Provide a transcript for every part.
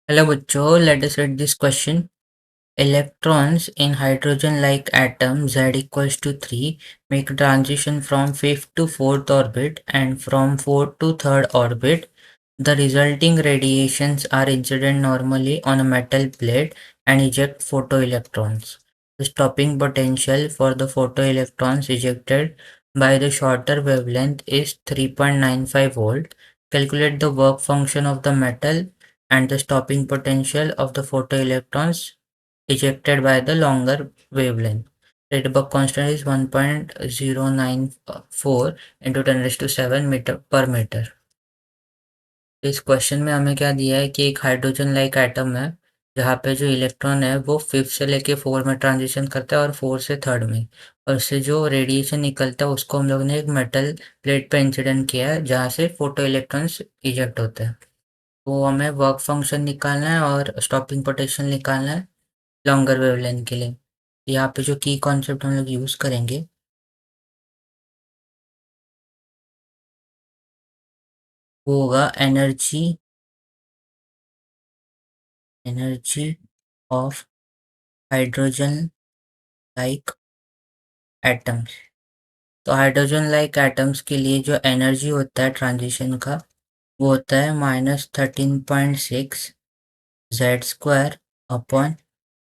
Hello बच्चों, let us read this question. Electrons in hydrogen-like atom Z equals to 3 make transition from 5th to 4th orbit and from 4th to 3rd orbit. The resulting radiations are incident normally on a metal plate and eject photoelectrons. The stopping potential for the photoelectrons ejected by the shorter wavelength is 3.95 volt. Calculate the work function of the metal and the stopping potential of the photoelectrons ejected by the longer wavelength. Rydberg constant is 1.094 into 10 raised to 7 metre पर metre. इस question में हमें क्या दिया है कि एक hydrogen like atom है जहाँ पे जो इलेक्ट्रॉन है वो 5th से लेके 4 में ट्रांजिशन करता है और 4 से 3rd में, और उससे जो रेडिएशन निकलता है उसको हम लोग ने एक मेटल प्लेट पे इंसिडेंट किया है जहाँ से फोटो इलेक्ट्रॉन्स इजेक्ट होते हैं। तो हमें वर्क फंक्शन निकालना है और स्टॉपिंग पोटेंशियल निकालना है लॉन्गर वेवलेंथ के लिए। यहाँ पे जो की कॉन्सेप्ट हम लोग यूज़ करेंगे वो होगा energy of hydrogen like atoms. तो हाइड्रोजन लाइक एटम्स के लिए जो एनर्जी होता है ट्रांजिशन का वो होता है -13.6 Z square upon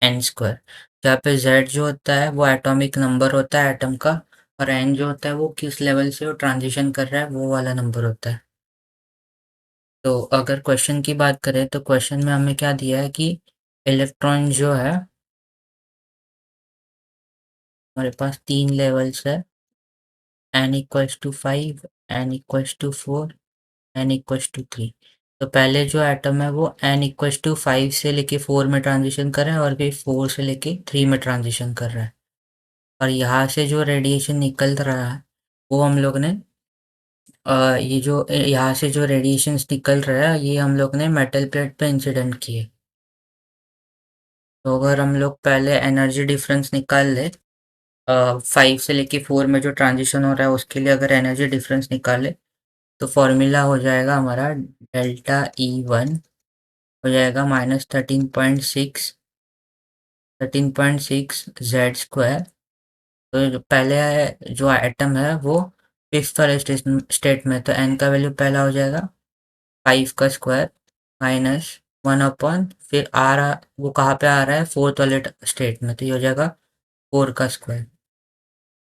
N square, जहाँ पे जेड जो होता है वो एटॉमिक नंबर होता है एटम का, और एन जो होता है वो किस लेवल से वो ट्रांजिशन कर रहा है वो वाला नंबर होता है। तो अगर क्वेश्चन की बात करें तो क्वेश्चन में हमें क्या दिया है कि इलेक्ट्रॉन जो है हमारे पास 3 लेवल्स है, n equals to 5, n equals to 4, n equals to 3। तो पहले जो एटम है वो n इक्वल्स टू 5 से लेके 4 में ट्रांजिशन कर रहा है और फिर 4 से लेके 3 में ट्रांजिशन कर रहा है, और यहाँ से जो रेडिएशन निकल रहा है वो हम लोग ने ये जो यहाँ से जो रेडिएशंस निकल रहा है ये हम लोग ने मेटल प्लेट पे इंसिडेंट किए। तो अगर हम लोग पहले एनर्जी डिफरेंस निकाल ले, 5 से लेके 4 में जो ट्रांजिशन हो रहा है उसके लिए अगर एनर्जी डिफरेंस निकाले तो फॉर्मूला हो जाएगा हमारा डेल्टा E1 हो जाएगा -13.6 जेड स्क्वायर। तो जो पहले जो एटम है वो फिफ्थ वाले स्टेट में, तो एन का वैल्यू पहला हो जाएगा 5 का स्क्वायर माइनस 1 अपॉन फिर आ रहा वो कहाँ पे आ रहा है फोर्थ वाले स्टेट में, तो ये हो जाएगा 4 का स्क्वायर।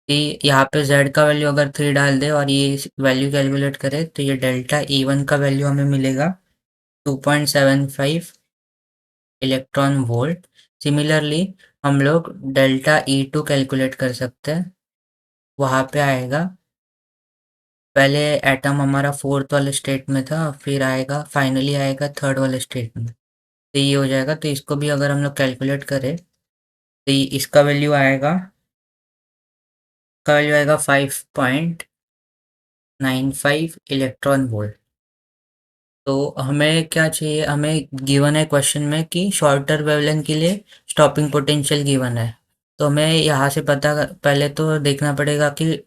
कि यहाँ पे z का वैल्यू अगर 3 डाल दे और ये वैल्यू कैलकुलेट करे तो ये डेल्टा E1 का वैल्यू हमें मिलेगा 2.75 इलेक्ट्रॉन वोल्ट। सिमिलरली हम लोग डेल्टा E2 कैलकुलेट कर सकते हैं। वहाँ पे आएगा पहले एटम हमारा फोर्थ वाले स्टेट में था, फिर आएगा फाइनली आएगा थर्ड वाले स्टेट में, तो ये हो जाएगा। तो इसको भी अगर हम लोग कैलकुलेट करें तो इसका वैल्यू आएगा 5.95 इलेक्ट्रॉन वोल्ट। तो हमें क्या चाहिए, हमें गिवन है क्वेश्चन में कि शॉर्टर वेवलेंथ के लिए स्टॉपिंग पोटेंशियल गिवन है। तो हमें यहाँ से पहले तो देखना पड़ेगा कि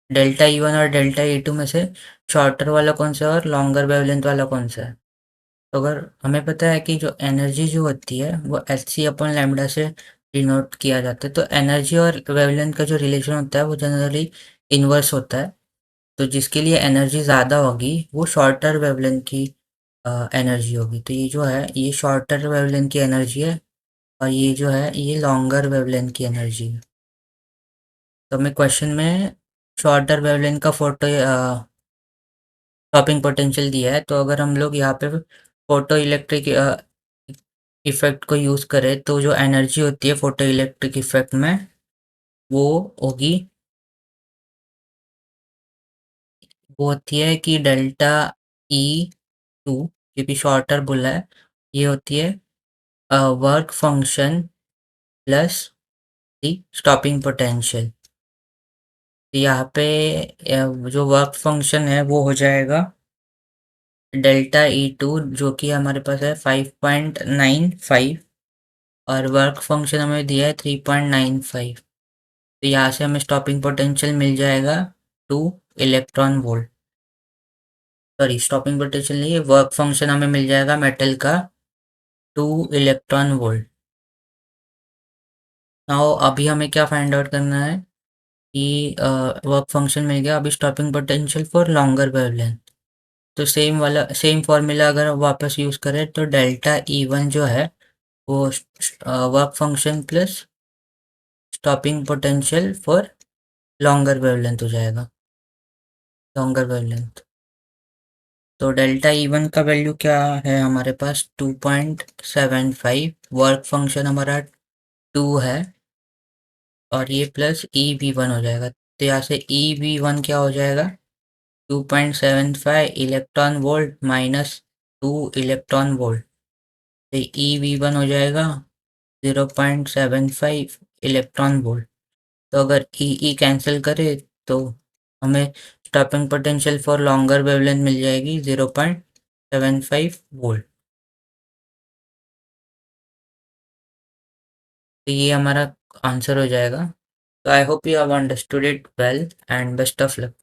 डेल्टा E1 और डेल्टा E2 में से शॉर्टर वाला कौन सा है और लॉन्गर वेवलेंथ वाला कौन सा है। तो अगर हमें पता है कि जो एनर्जी जो होती है वो एच अपॉन लैम्डा से डिनोट किया जाता है, तो एनर्जी और वेवलेंथ का जो रिलेशन होता है वो जनरली इन्वर्स होता है। तो जिसके लिए एनर्जी ज़्यादा होगी वो शॉर्टर वेवलेंथ की एनर्जी होगी। तो ये जो है ये शॉर्टर वेवलेंथ की एनर्जी है और ये जो है ये लॉन्गर वेवलेंथ की एनर्जी है। तो हमें क्वेश्चन में शॉर्टर वेवलेंथ का स्टॉपिंग पोटेंशियल दिया है, तो अगर हम लोग यहाँ पे फोटो इलेक्ट्रिक इफेक्ट को यूज़ करें तो जो एनर्जी होती है फोटो इलेक्ट्रिक इफेक्ट में वो होगी, वो होती है कि डेल्टा E2, क्योंकि शॉर्टर बोला है, ये होती है वर्क फंक्शन प्लस दी स्टॉपिंग पोटेंशियल। तो यहाँ पे जो वर्क फंक्शन है वो हो जाएगा डेल्टा E2 जो कि हमारे पास है 5.95, और वर्क फंक्शन हमें दिया है 3.95। तो यहाँ से हमें स्टॉपिंग पोटेंशियल मिल जाएगा 2 electron volt. Sorry, stopping potential नहीं है, वर्क फंक्शन हमें मिल जाएगा मेटल का 2 इलेक्ट्रॉन वोल्ट। नाउ अभी हमें क्या फाइंड आउट करना है कि वर्क फंक्शन मिल गया, अभी stopping potential for longer wavelength. तो सेम फॉर्मूला अगर वापस यूज़ करें तो डेल्टा ई वन जो है वो work function plus stopping potential for longer wavelength हो जाएगा, लॉन्गर वेवलेंथ। तो डेल्टा ई वन का वैल्यू क्या है हमारे पास 2.75, वर्क फंक्शन हमारा 2 है और ये प्लस ई वी वन हो जाएगा। तो यहाँ से ई वी वन क्या हो जाएगा, 2.75 electron volt minus 2 electron volt. तो ई वी वन हो जाएगा 0.75 इलेक्ट्रॉन वोल्ट। तो अगर ई कैंसिल करे तो हमें stopping potential for longer wavelength मिल जाएगी 0.75 वोल्ट। तो ये हमारा आंसर हो जाएगा। तो I hope you have understood it well and best of luck.